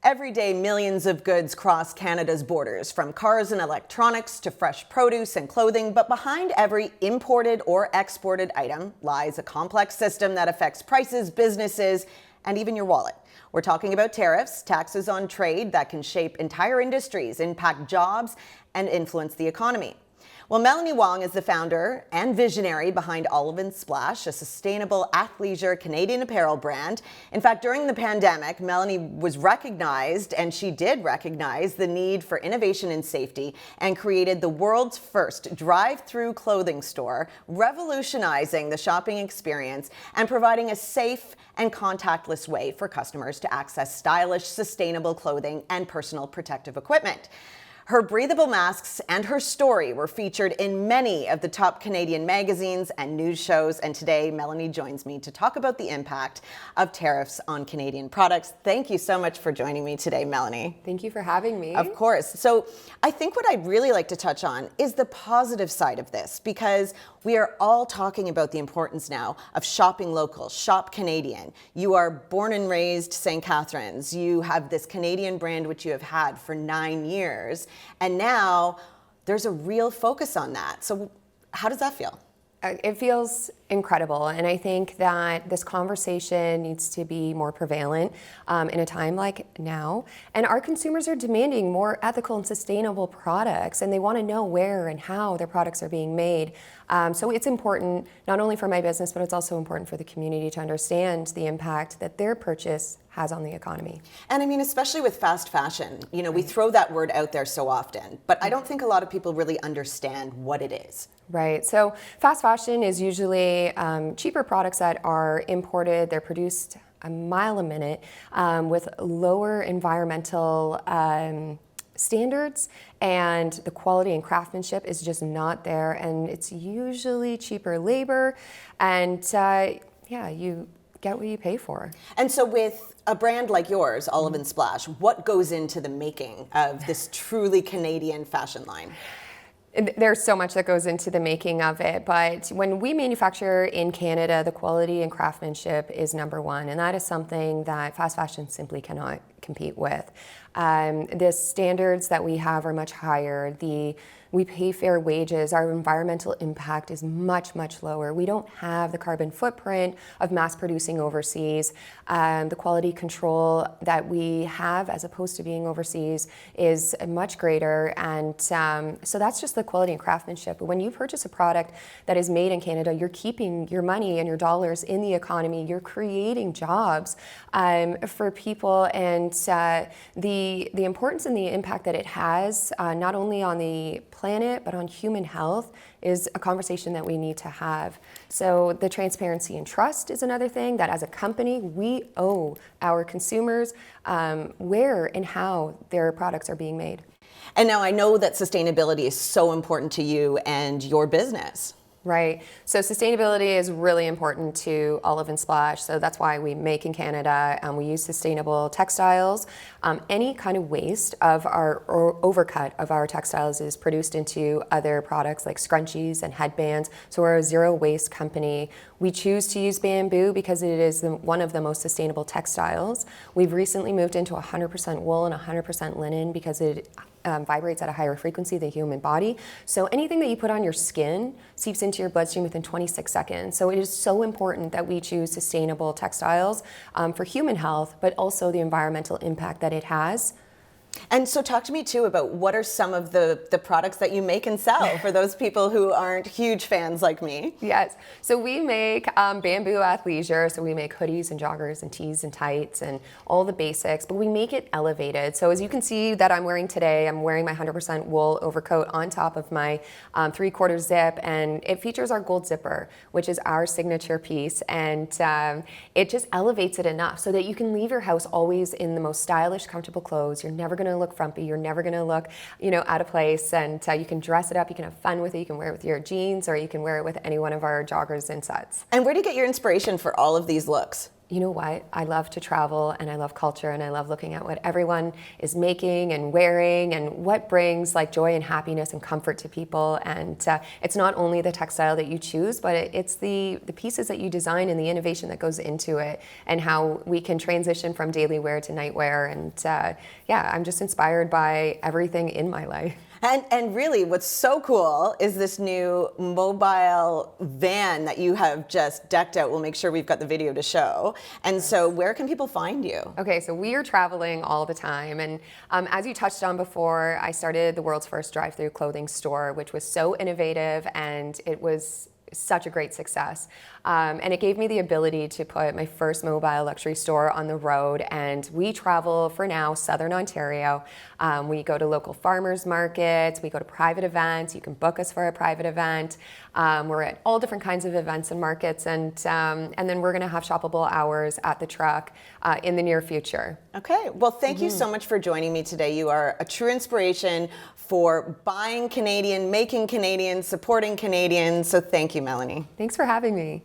Every day, millions of goods cross Canada's borders, from cars and electronics to fresh produce and clothing. But behind every imported or exported item lies a complex system that affects prices, businesses, and even your wallet. We're talking about tariffs, taxes on trade that can shape entire industries, impact jobs, and influence the economy. Well, Melanie Wong is the founder and visionary behind Olive & Splash, a sustainable athleisure Canadian apparel brand. In fact, during the pandemic, Melanie was recognized, and she did recognize the need for innovation and safety, and created the world's first drive-through clothing store, revolutionizing the shopping experience and providing a safe and contactless way for customers to access stylish, sustainable clothing and personal protective equipment. Her breathable masks and her story were featured in many of the top Canadian magazines and news shows. And today, Melanie joins me to talk about the impact of tariffs on Canadian products. Thank you so much for joining me today, Melanie. Thank you for having me. Of course. So I think what I'd really like to touch on is the positive side of this, because we are all talking about the importance now of shopping local, shop Canadian. You are born and raised St. Catharines. You have this Canadian brand which you have had for 9 years. And now there's a real focus on that. So how does that feel? It feels incredible, and I think that this conversation needs to be more prevalent in a time like now. And our consumers are demanding more ethical and sustainable products, and they want to know where and how their products are being made. So it's important not only for my business, but it's also important for the community to understand the impact that their purchase has on the economy. And I mean, especially with fast fashion, you know, we throw that word out there so often, but I don't think a lot of people really understand what it is. Right. So fast fashion is usually cheaper products that are imported. They're produced a mile a minute with lower environmental standards, and the quality and craftsmanship is just not there. And it's usually cheaper labor, and you get what you pay for. And so with a brand like yours, Olive & Splash, what goes into the making of this truly Canadian fashion line? There's so much that goes into the making of it, but when we manufacture in Canada, the quality and craftsmanship is number one, and that is something that fast fashion simply cannot compete with. The standards that we have are much higher. We pay fair wages. Our environmental impact is much, much lower. We don't have the carbon footprint of mass producing overseas. The quality control that we have as opposed to being overseas is much greater. And so that's just the quality and craftsmanship. But when you purchase a product that is made in Canada, you're keeping your money and your dollars in the economy. You're creating jobs for people, and the importance and the impact that it has, not only on the planet, but on human health, is a conversation that we need to have. So the transparency and trust is another thing that as a company, we owe our consumers where and how their products are being made. And now I know that sustainability is so important to you and your business. Right. So sustainability is really important to Olive & Splash. So that's why we make in Canada. We use sustainable textiles. Any kind of waste of our overcut of our textiles is produced into other products like scrunchies and headbands. So we're a zero waste company. We choose to use bamboo because it is one of the most sustainable textiles. We've recently moved into 100% wool and 100% linen because it vibrates at a higher frequency than the human body. So anything that you put on your skin seeps into your bloodstream within 26 seconds. So it is so important that we choose sustainable textiles for human health, but also the environmental impact that it has. And so talk to me too about what are some of the products that you make and sell for those people who aren't huge fans like me. Yes, so we make bamboo athleisure, so we make hoodies and joggers and tees and tights and all the basics, but we make it elevated. So as you can see that I'm wearing today, I'm wearing my 100% wool overcoat on top of my 3/4 zip, and it features our gold zipper, which is our signature piece, and it just elevates it enough so that you can leave your house always in the most stylish, comfortable clothes. You're never going to look frumpy. You're never going to look, out of place. And you can dress it up. You can have fun with it. You can wear it with your jeans, or you can wear it with any one of our joggers and sets. And where do you get your inspiration for all of these looks? you know what? I love to travel and I love culture and I love looking at what everyone is making and wearing and what brings like joy and happiness and comfort to people. And it's not only the textile that you choose, but it's the pieces that you design and the innovation that goes into it and how we can transition from daily wear to night wear. And yeah, I'm just inspired by everything in my life. And really, what's so cool is this new mobile van that you have just decked out. We'll make sure we've got the video to show. And so where can people find you? Okay, so we are traveling all the time. And as you touched on before, I started the world's first drive-through clothing store, which was so innovative, and it was such a great success. And it gave me the ability to put my first mobile luxury store on the road. And we travel, for now, Southern Ontario. We go to local farmers markets, we go to private events. You can book us for a private event. We're at all different kinds of events and markets. And then we're gonna have shoppable hours at the truck in the near future. Okay, well, thank you so much for joining me today. You are a true inspiration for buying Canadian, making Canadian, supporting Canadians. So thank you, Melanie. Thanks for having me.